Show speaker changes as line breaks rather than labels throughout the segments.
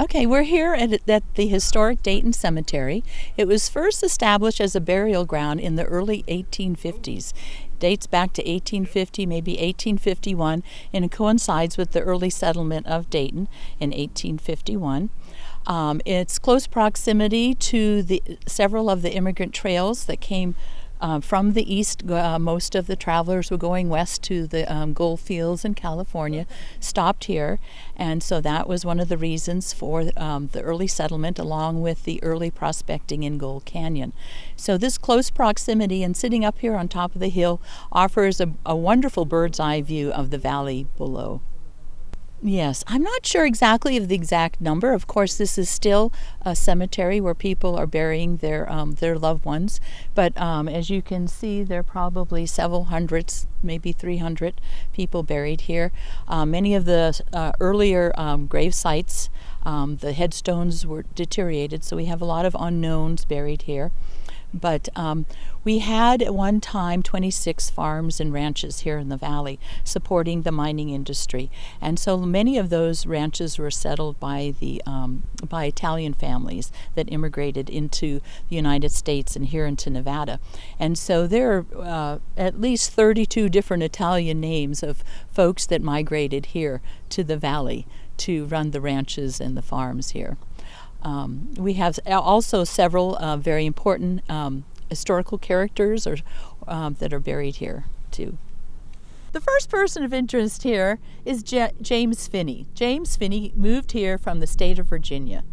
Okay, we're here at the historic Dayton Cemetery. It was first established as a burial ground in the early 1850s. Dates back to 1850, maybe 1851, and it coincides with the early settlement of Dayton in 1851. Its close proximity to several of the immigrant trails that came from the east. Most of the travelers were going west to the gold fields in California, stopped here, and so that was one of the reasons for the early settlement, along with the early prospecting in Gold Canyon. So this close proximity and sitting up here on top of the hill offers a wonderful bird's eye view of the valley below. Yes, I'm not sure exactly of the exact number. Of course, this is still a cemetery where people are burying their loved ones. But as you can see, there are probably several hundreds, maybe 300 people buried here. Many of the earlier grave sites, the headstones were deteriorated, so we have a lot of unknowns buried here. But we had at one time 26 farms and ranches here in the valley supporting the mining industry, and so many of those ranches were settled by by Italian families that immigrated into the United States and here into Nevada. And so there are at least 32 different Italian names of folks that migrated here to the valley to run the ranches and the farms here. We have also several very important historical characters that are buried here, too. The first person of interest here is James Finney. James Finney moved here from the state of Virginia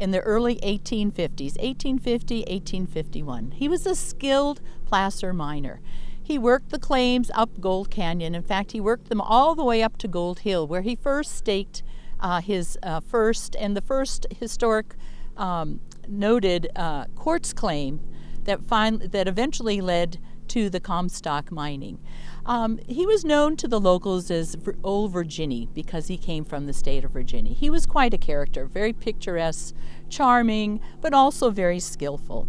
in the early 1850s, 1850, 1851. He was a skilled placer miner. He worked the claims up Gold Canyon. In fact, he worked them all the way up to Gold Hill, where he first staked his first historic noted quartz claim that eventually led to the Comstock mining. He was known to the locals as Old Virginie because he came from the state of Virginia. He was quite a character, very picturesque, charming, but also very skillful.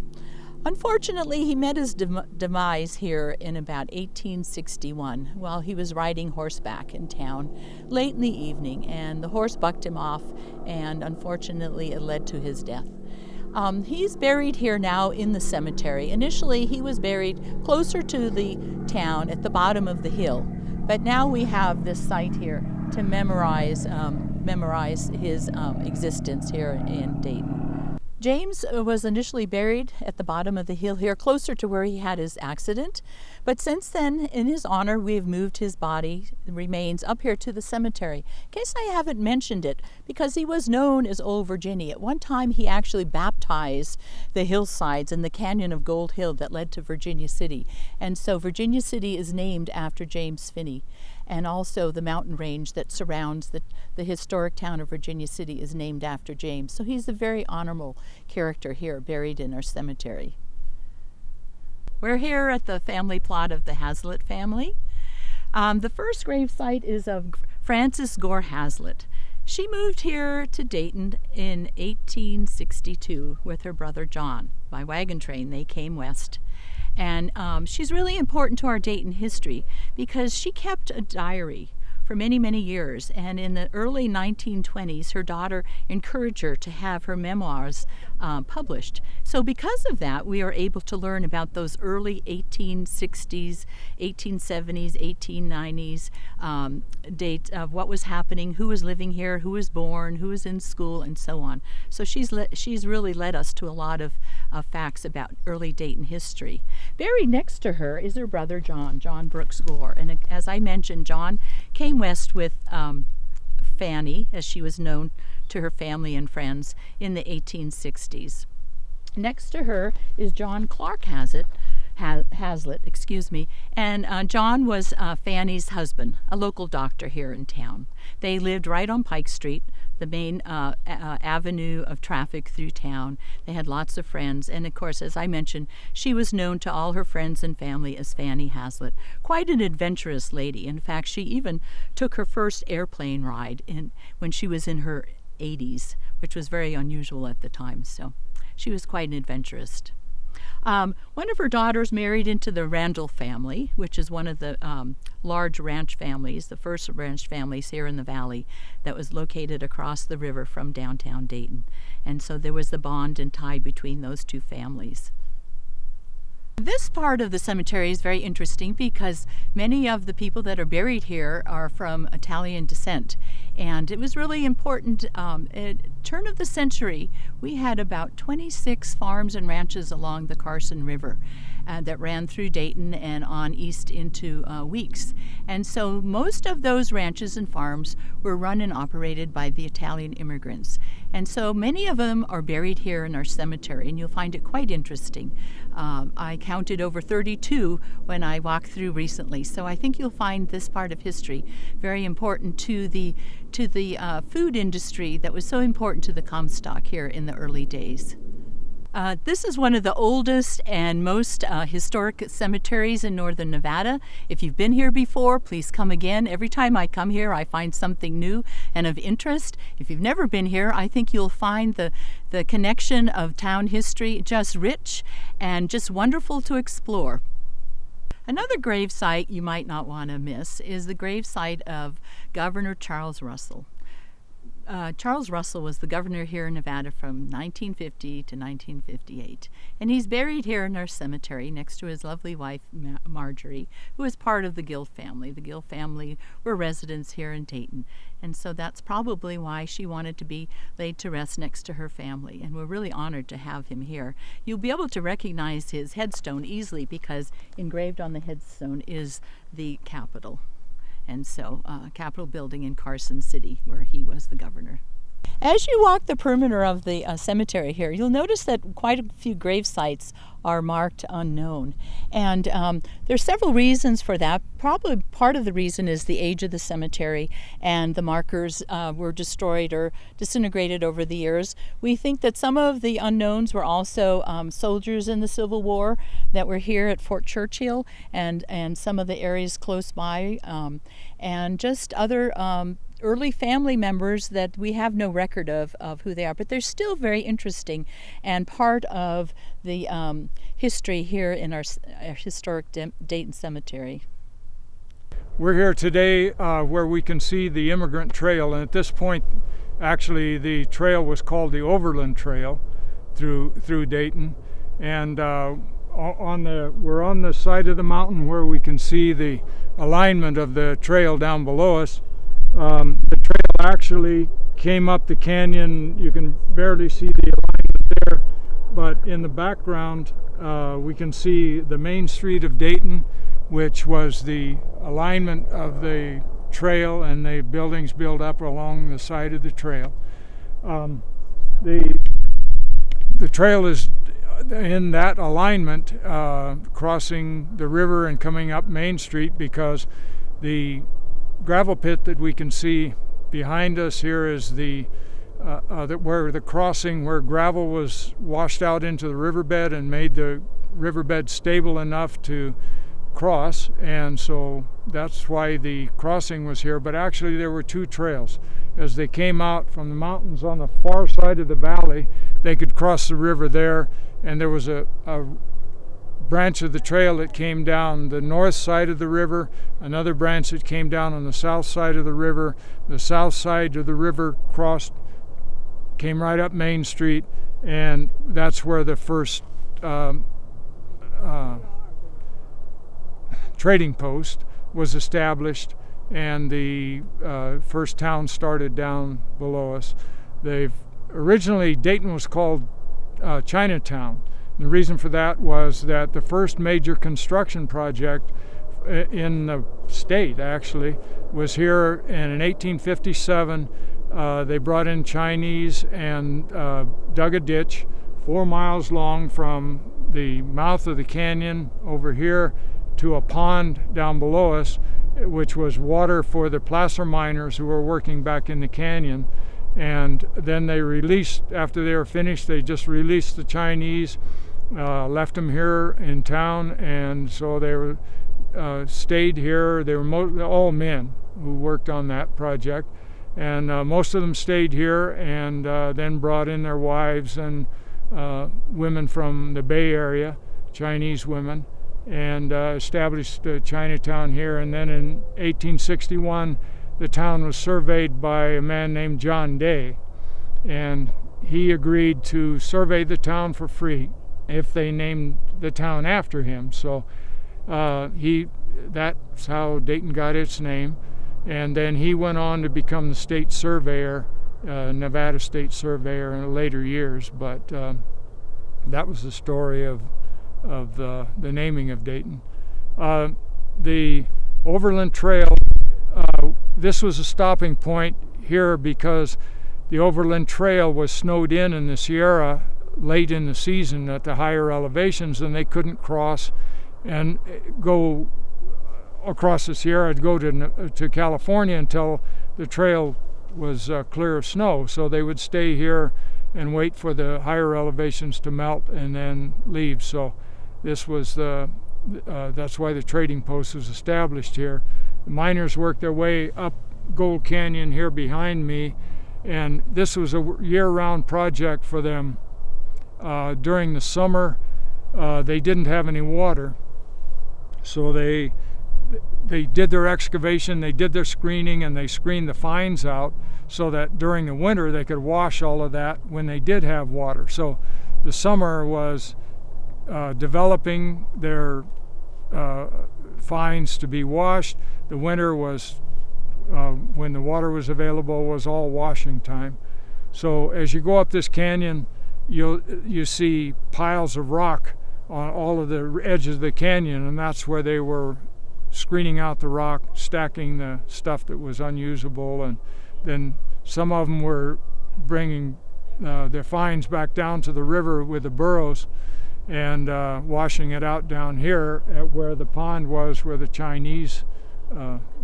Unfortunately, he met his demise here in about 1861 while he was riding horseback in town late in the evening, and the horse bucked him off, and unfortunately it led to his death. He's buried here now in the cemetery. Initially, he was buried closer to the town at the bottom of the hill, but now we have this site here to memorize his existence here in Dayton. James was initially buried at the bottom of the hill here, closer to where he had his accident. But since then, in his honor, we have moved his body, remains, up here to the cemetery. In case I haven't mentioned it, because he was known as Old Virginie. At one time, he actually baptized the hillsides in the canyon of Gold Hill that led to Virginia City. And so Virginia City is named after James Finney. And also the mountain range that surrounds the historic town of Virginia City is named after James. So he's a very honorable character here, buried in our cemetery. We're here at the family plot of the Hazlitt family. The first grave site is of Frances Gore Hazlitt. She moved here to Dayton in 1862 with her brother John. By wagon train, they came west. And she's really important to our Dayton history because she kept a diary for many, many years. And in the early 1920s, her daughter encouraged her to have her memoirs published. So because of that, we are able to learn about those early 1860s, 1870s, 1890s dates of what was happening, who was living here, who was born, who was in school, and so on. So she's really led us to a lot of facts about early Dayton history. Buried next to her is her brother John Brooks Gore. And as I mentioned, John came west with Fanny, as she was known to her family and friends, in the 1860s. Next to her is John Clark Hazlitt, and John was Fanny's husband, a local doctor here in town. They lived right on Pike Street, the main avenue of traffic through town. They had lots of friends, and of course, as I mentioned, she was known to all her friends and family as Fanny Hazlitt. Quite an adventurous lady. In fact, she even took her first airplane ride when she was in her 80s, which was very unusual at the time. So she was quite an adventurist. One of her daughters married into the Randall family, which is one of the large ranch families, the first ranch families here in the valley that was located across the river from downtown Dayton. And so there was the bond and tie between those two families. This part of the cemetery is very interesting because many of the people that are buried here are from Italian descent. And it was really important. At turn of the century, we had about 26 farms and ranches along the Carson River that ran through Dayton and on east into Weeks. And so most of those ranches and farms were run and operated by the Italian immigrants. And so many of them are buried here in our cemetery, and you'll find it quite interesting. I counted over 32 when I walked through recently, so I think you'll find this part of history very important to the food industry that was so important to the Comstock here in the early days. This is one of the oldest and most historic cemeteries in northern Nevada. If you've been here before, please come again. Every time I come here, I find something new and of interest. If you've never been here, I think you'll find the connection of town history just rich and just wonderful to explore. Another grave site you might not want to miss is the grave site of Governor Charles Russell. Charles Russell was the governor here in Nevada from 1950 to 1958, and he's buried here in our cemetery next to his lovely wife Marjorie, who is part of the Gill family. The Gill family were residents here in Dayton, and so that's probably why she wanted to be laid to rest next to her family, and we're really honored to have him here. You'll be able to recognize his headstone easily because engraved on the headstone is the Capitol. And so, Capitol building in Carson City, where he was the governor. As you walk the perimeter of the cemetery here, you'll notice that quite a few grave sites are marked unknown. And there's several reasons for that. Probably part of the reason is the age of the cemetery, and the markers were destroyed or disintegrated over the years. We think that some of the unknowns were also soldiers in the Civil War that were here at Fort Churchill and some of the areas close by, and just other early family members that we have no record of who they are, but they're still very interesting and part of the history here in our historic Dayton Cemetery.
We're here today where we can see the Immigrant Trail, and at this point actually the trail was called the Overland Trail through Dayton, and we're on the side of the mountain where we can see the alignment of the trail down below us. The trail actually came up the canyon. You can barely see the alignment there, but in the background we can see the main street of Dayton, which was the alignment of the trail, and the buildings built up along the side of the trail. The trail is in that alignment, crossing the river and coming up Main Street, because the gravel pit that we can see behind us here is where the crossing, where gravel was washed out into the riverbed and made the riverbed stable enough to cross, and so that's why the crossing was here. But actually there were two trails. As they came out from the mountains on the far side of the valley, they could cross the river there, and there was a branch of the trail that came down the north side of the river, another branch that came down on the south side of the river. The south side of the river came right up Main Street, and that's where the first trading post was established, and the first town started down below us. Originally Dayton was called Chinatown. The reason for that was that the first major construction project in the state actually was here, and in 1857 they brought in Chinese and dug a ditch 4 miles long from the mouth of the canyon over here to a pond down below us, which was water for the placer miners who were working back in the canyon. And then they released, after they were finished, they just released the Chinese, left them here in town, and so they were stayed here. They were all men who worked on that project, and most of them stayed here, and then brought in their wives and women from the Bay Area, Chinese women, and established Chinatown here. And then in 1861, the town was surveyed by a man named John Day, and he agreed to survey the town for free if they named the town after him. So that's how Dayton got its name. And then he went on to become the state surveyor, Nevada state surveyor in later years. But that was the story of the naming of Dayton. The Overland Trail, this was a stopping point here because the Overland Trail was snowed in the Sierra late in the season at the higher elevations, and they couldn't cross and go across the Sierra to go to California until the trail was clear of snow. So they would stay here and wait for the higher elevations to melt and then leave. So this was that's why the trading post was established here. The miners worked their way up Gold Canyon here behind me, and this was a year-round project for them. During the summer, they didn't have any water, so they did their excavation, they did their screening, and they screened the fines out so that during the winter they could wash all of that when they did have water. So the summer was developing their fines to be washed. The winter was, when the water was available, was all washing time. So as you go up this canyon, you see piles of rock on all of the edges of the canyon, and that's where they were screening out the rock, stacking the stuff that was unusable, and then some of them were bringing their fines back down to the river with the burros and washing it out down here at where the pond was, where the Chinese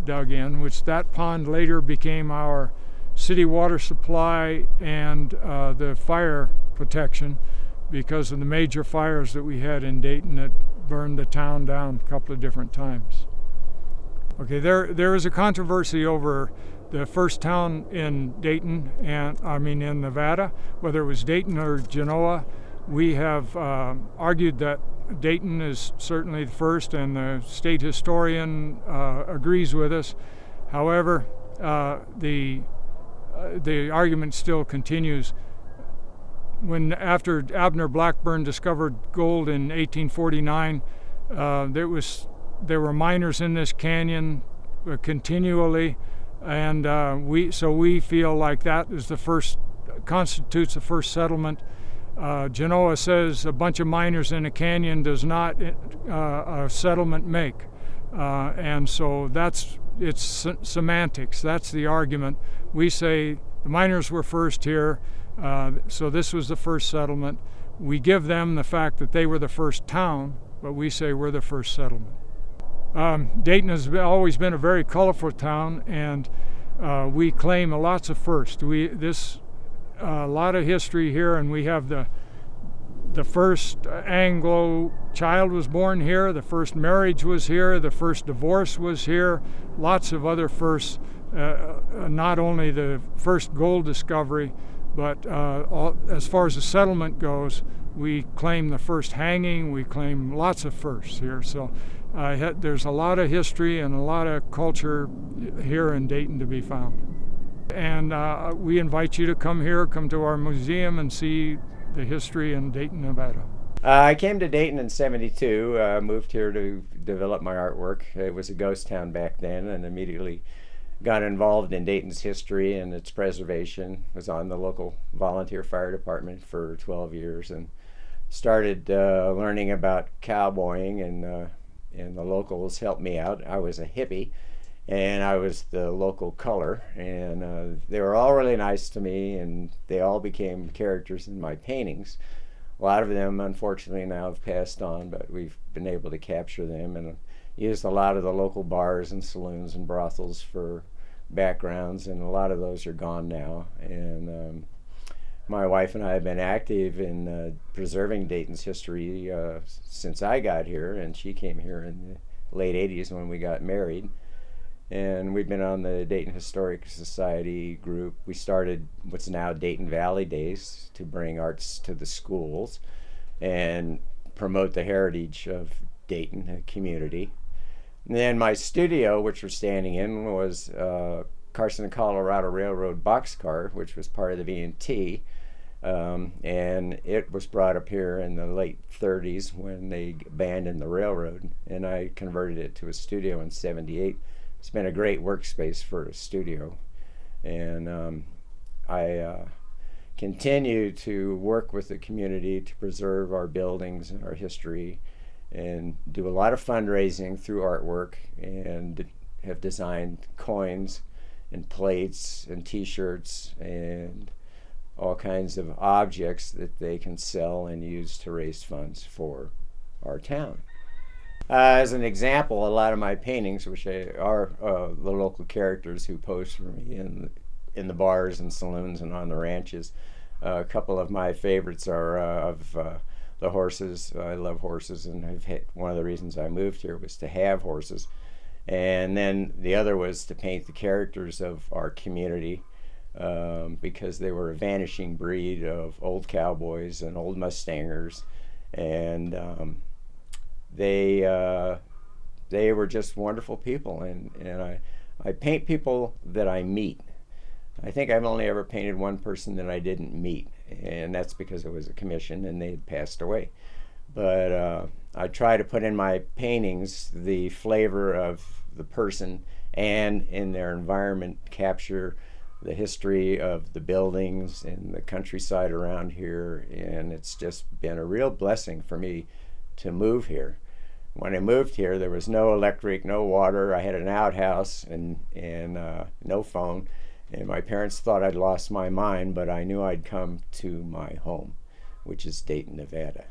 dug in, which that pond later became our city water supply and the fire protection because of the major fires that we had in Dayton that burned the town down a couple of different times. Okay, there is a controversy over the first town in Dayton, in Nevada, whether it was Dayton or Genoa. We have argued that Dayton is certainly the first, and the state historian agrees with us. However, the argument still continues. After Abner Blackburn discovered gold in 1849, there were miners in this canyon continually, and we feel like that is constitutes the first settlement. Genoa says a bunch of miners in a canyon does not a settlement make, and so it's semantics. That's the argument. We say the miners were first here, so this was the first settlement. We give them the fact that they were the first town, but we say we're the first settlement. Dayton has always been a very colorful town, and we claim lots of firsts. A lot of history here, and we have the first Anglo child was born here, the first marriage was here, the first divorce was here, lots of other firsts, not only the first gold discovery, but as far as the settlement goes, we claim the first hanging, we claim lots of firsts here. So there's a lot of history and a lot of culture here in Dayton to be found. And we invite you to come to our museum and see the history in Dayton, Nevada.
I came to Dayton in '72, moved here to develop my artwork. It was a ghost town back then, and immediately got involved in Dayton's history and its preservation. Was on the local volunteer fire department for 12 years and started learning about cowboying, and the locals helped me out. I was a hippie, and I was the local color, and they were all really nice to me, and they all became characters in my paintings. A lot of them, unfortunately, now have passed on, but we've been able to capture them and used a lot of the local bars and saloons and brothels for backgrounds, and a lot of those are gone now. And my wife and I have been active in preserving Dayton's history since I got here, and she came here in the late '80s when we got married. and we've been on the Dayton Historic Society group. We started what's now Dayton Valley Days to bring arts to the schools and promote the heritage of Dayton, a community. And then my studio, which we're standing in, was Carson, Colorado Railroad boxcar, which was part of the V&T. And it was brought up here in the late 30s when they abandoned the railroad, and I converted it to a studio in 78. It's been a great workspace for a studio, and I continue to work with the community to preserve our buildings and our history, and do a lot of fundraising through artwork, and have designed coins and plates and t-shirts and all kinds of objects that they can sell and use to raise funds for our town. As an example, a lot of my paintings, which are the local characters who pose for me in the bars and saloons and on the ranches. A couple of my favorites are of the horses. I love horses, and one of the reasons I moved here was to have horses. And then the other was to paint the characters of our community, because they were a vanishing breed of old cowboys and old Mustangers, and they were just wonderful people, and I paint people that I meet. I think I've only ever painted one person that I didn't meet, and that's because it was a commission and they had passed away. But I try to put in my paintings the flavor of the person, and in their environment capture the history of the buildings and the countryside around here, and it's just been a real blessing for me to move here. When I moved here, there was no electric, no water. I had an outhouse and no phone, and my parents thought I'd lost my mind, but I knew I'd come to my home, which is Dayton, Nevada.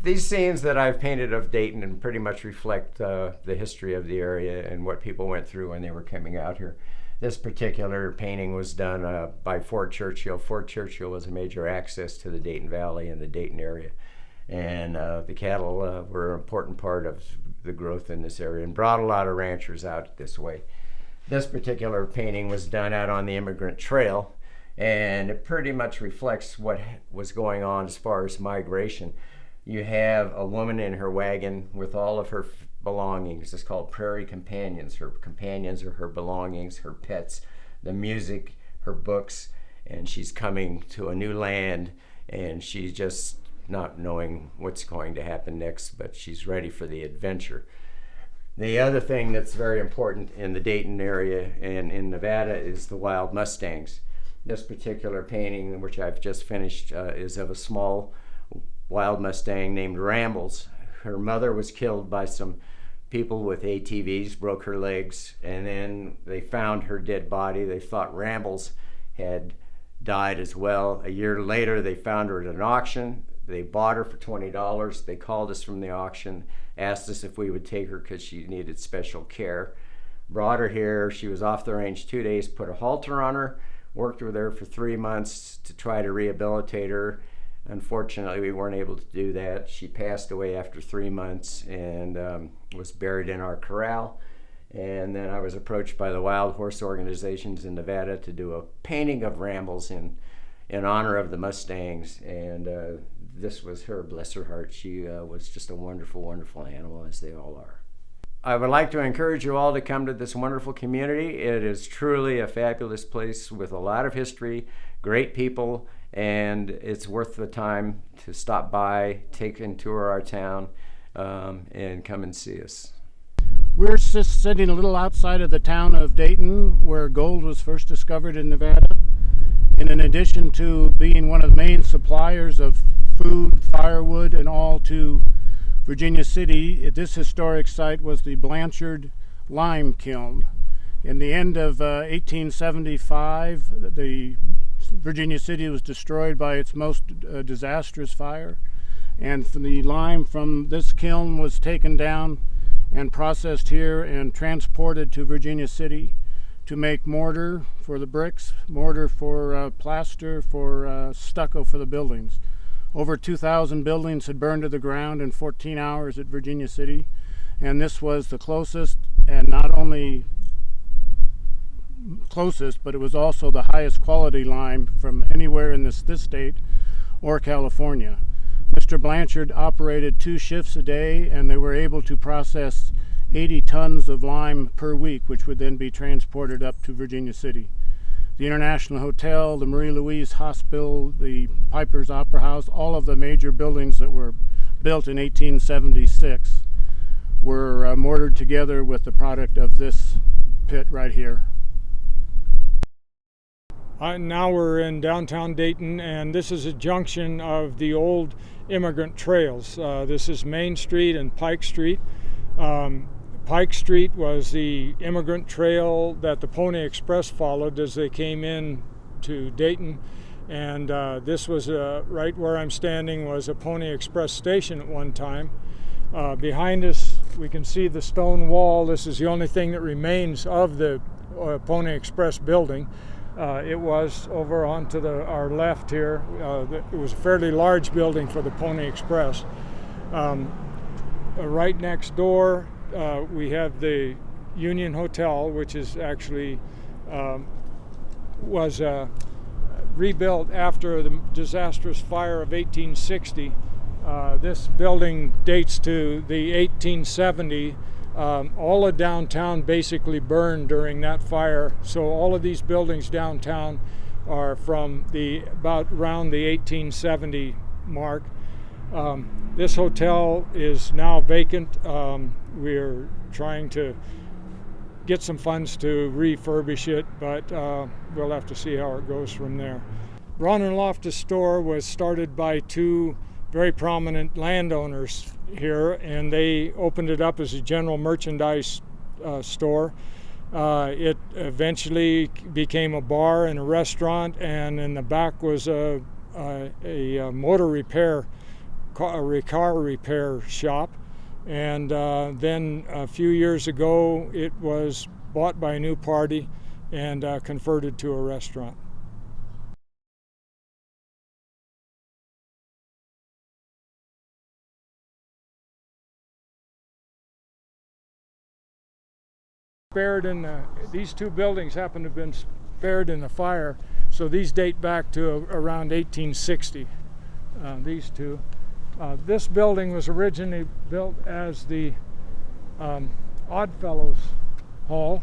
These scenes that I've painted of Dayton and pretty much reflect the history of the area and what people went through when they were coming out here. This particular painting was done by Fort Churchill. Fort Churchill was a major access to the Dayton Valley and the Dayton area. And the cattle were an important part of the growth in this area and brought a lot of ranchers out this way. This particular painting was done out on the Immigrant Trail, and it pretty much reflects what was going on as far as migration. You have a woman in her wagon with all of her belongings. It's called Prairie Companions. Her companions are her belongings, her pets, the music, her books, and she's coming to a new land, and she's just not knowing what's going to happen next, but she's ready for the adventure. The other thing that's very important in the Dayton area and in Nevada is the wild Mustangs. This particular painting, which I've just finished, is of a small wild Mustang named Rambles. Her mother was killed by some people with ATVs, broke her legs, and then they found her dead body. They thought Rambles had died as well. A year later, they found her at an auction. They bought her for $20. They called us from the auction, asked us if we would take her because she needed special care. Brought her here. She was off the range 2 days, put a halter on her, worked with her for 3 months to try to rehabilitate her. Unfortunately, we weren't able to do that. She passed away after 3 months and was buried in our corral. And then I was approached by the wild horse organizations in Nevada to do a painting of Rambles in honor of the Mustangs. And this was her, bless her heart. She was just a wonderful, wonderful animal, as they all are. I would like to encourage you all to come to this wonderful community. It is truly a fabulous place with a lot of history, great people, and it's worth the time to stop by, take and tour our town, and come and see us.
We're just sitting a little outside of the town of Dayton, where gold was first discovered in Nevada. And in addition to being one of the main suppliers of food, firewood, and all to Virginia City, this historic site was the Blanchard lime kiln. In the end of 1875, the Virginia City was destroyed by its most disastrous fire, and the lime from this kiln was taken down and processed here and transported to Virginia City to make mortar for the bricks, mortar for plaster, for stucco for the buildings. Over 2,000 buildings had burned to the ground in 14 hours at Virginia City, and this was the closest and not only closest, but it was also the highest quality lime from anywhere in this state or California. Mr. Blanchard operated 2 shifts a day, and they were able to process 80 tons of lime per week, which would then be transported up to Virginia City. The International Hotel, the Marie Louise Hospital, the Piper's Opera House, all of the major buildings that were built in 1876 were mortared together with the product of this pit right here.
Now we're in downtown Dayton, and this is a junction of the old immigrant trails. This is Main Street and Pike Street. Pike Street was the immigrant trail that the Pony Express followed as they came in to Dayton, and this was right where I'm standing was a Pony Express station at one time. Behind us we can see the stone wall. This is the only thing that remains of the Pony Express building. It was over onto our left here. It was a fairly large building for the Pony Express. Right next door we have the Union Hotel, which is actually was rebuilt after the disastrous fire of 1860. This building dates to the 1870. All of downtown basically burned during that fire, so all of these buildings downtown are from about around the 1870 mark. This hotel is now vacant. We're trying to get some funds to refurbish it, but we'll have to see how it goes from there. Braun and Loftus store was started by 2 very prominent landowners here, and they opened it up as a general merchandise store. It eventually became a bar and a restaurant, and in the back was a motor repair, car repair shop. And then a few years ago it was bought by a new party and converted to a restaurant. These 2 buildings happen to have been spared in the fire, so these date back to around 1860. These 2. This building was originally built as the Oddfellows Hall,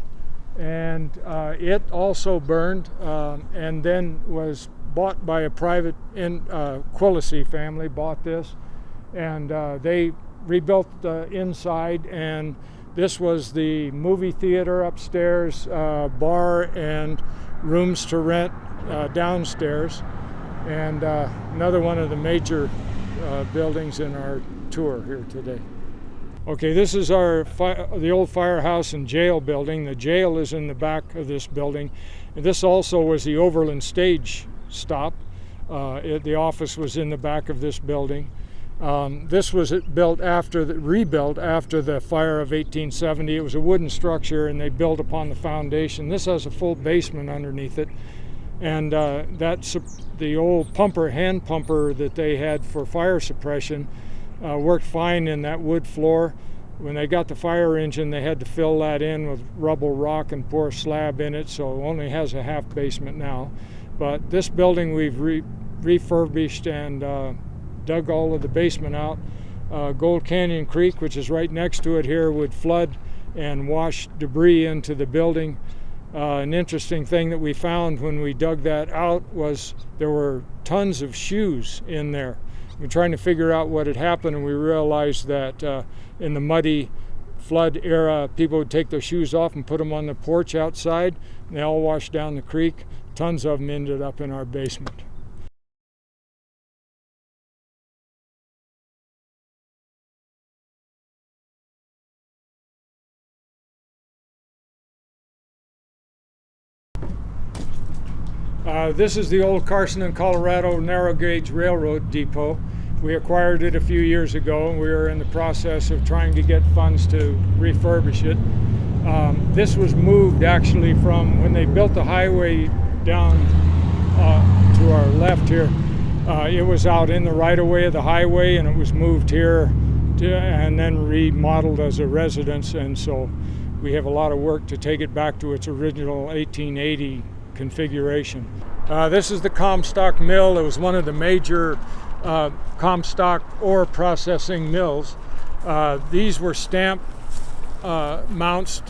and it also burned and then was bought by a private Quillisi family bought this, and they rebuilt the inside, and this was the movie theater upstairs, bar and rooms to rent downstairs, and another one of the major buildings in our tour here today. Okay, this is the old firehouse and jail building. The jail is in the back of this building. And this also was the Overland stage stop. The office was in the back of this building. This was rebuilt after the fire of 1870. It was a wooden structure, and they built upon the foundation. This has a full basement underneath it, and that's the old hand pumper that they had for fire suppression. Worked fine in that wood floor. When they got the fire engine, they had to fill that in with rubble rock and pour a slab in it, so it only has a half basement now. But this building we've refurbished and dug all of the basement out. Gold Canyon Creek, which is right next to it here, would flood and wash debris into the building. An interesting thing that we found when we dug that out was there were tons of shoes in there. We're trying to figure out what had happened, and we realized that in the muddy flood era, people would take their shoes off and put them on the porch outside, and they all washed down the creek. Tons of them ended up in our basement. This is the old Carson and Colorado narrow gauge railroad depot. We acquired it a few years ago, and we are in the process of trying to get funds to refurbish it. This was moved actually from when they built the highway down to our left here. It was out in the right-of-way of the highway, and it was moved here and then remodeled as a residence, and so we have a lot of work to take it back to its original 1880 configuration. This is the Comstock Mill. It was one of the major Comstock ore processing mills. These were stamp mounts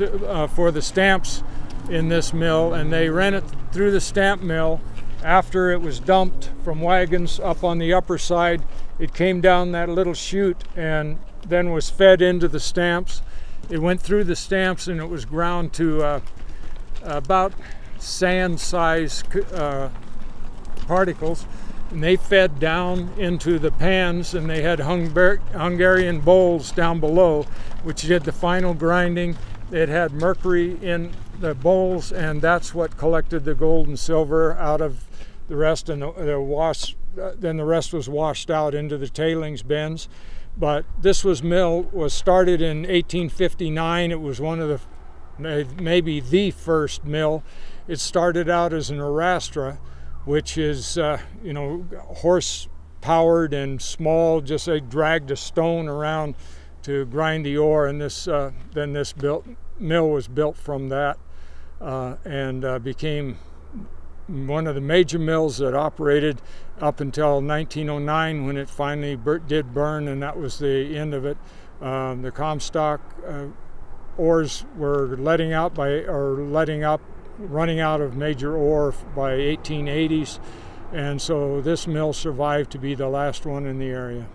for the stamps in this mill, and they ran it through the stamp mill. After it was dumped from wagons up on the upper side, it came down that little chute and then was fed into the stamps. It went through the stamps and it was ground to about sand-sized particles, and they fed down into the pans, and they had Hungarian bowls down below which did the final grinding. It had mercury in the bowls, and that's what collected the gold and silver out of the rest, and then the rest was washed out into the tailings bins. But this mill was started in 1859. It was one of the, maybe the first mill. It started out as an arrastra, which is horse powered and small. Just they dragged a stone around to grind the ore, and then this mill was built from that and became one of the major mills that operated up until 1909, when it finally did burn, and that was the end of it. The Comstock ores were running out of major ore by 1880s, and so this mill survived to be the last one in the area.